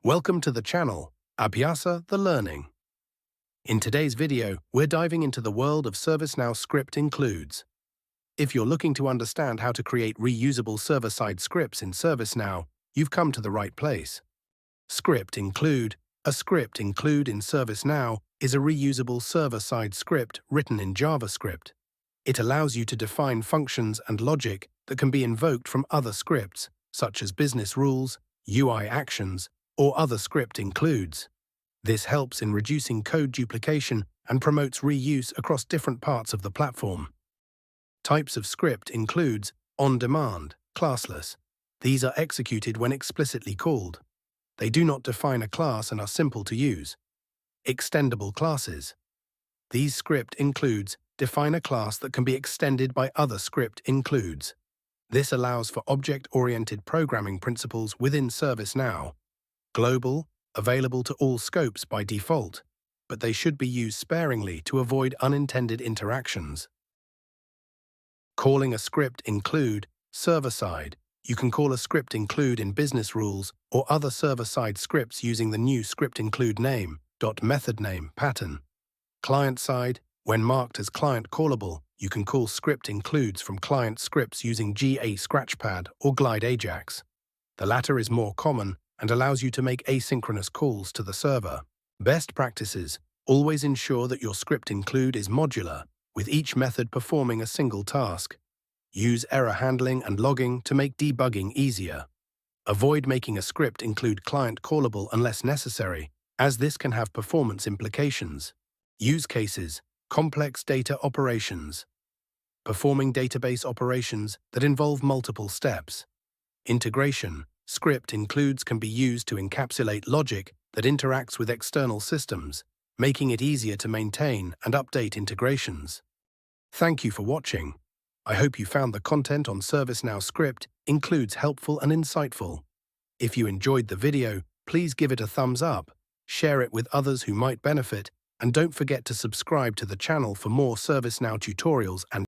Welcome to the channel, Abhyasa the Learning. In today's video, we're diving into the world of ServiceNow Script Includes. If you're looking to understand how to create reusable server-side scripts in ServiceNow, you've come to the right place. Script Include, a script include in ServiceNow, is a reusable server-side script written in JavaScript. It allows you to define functions and logic that can be invoked from other scripts, such as business rules, UI actions, or other script includes. This helps in reducing code duplication and promotes reuse across different parts of the platform. Types of script includes on-demand, classless. These are executed when explicitly called. They do not define a class and are simple to use. Extendable classes. These script includes define a class that can be extended by other script includes. This allows for object-oriented programming principles within ServiceNow. Global, available to all scopes by default, but they should be used sparingly to avoid unintended interactions. Calling a script include server-side. You can call a script include in business rules or other server-side scripts using the new script include name, .method name pattern. Client-side, when marked as client callable, you can call script includes from client scripts using GA Scratchpad or Glide Ajax. The latter is more common and allows you to make asynchronous calls to the server. Best practices: always ensure that your script include is modular, with each method performing a single task. Use error handling and logging to make debugging easier. Avoid making a script include client callable unless necessary, as this can have performance implications. Use cases: complex data operations. Performing database operations that involve multiple steps. Integration: script includes can be used to encapsulate logic that interacts with external systems, making it easier to maintain and update integrations. Thank you for watching. I hope you found the content on ServiceNow Script Includes helpful and insightful. If you enjoyed the video, please give it a thumbs up, share it with others who might benefit, and don't forget to subscribe to the channel for more ServiceNow tutorials and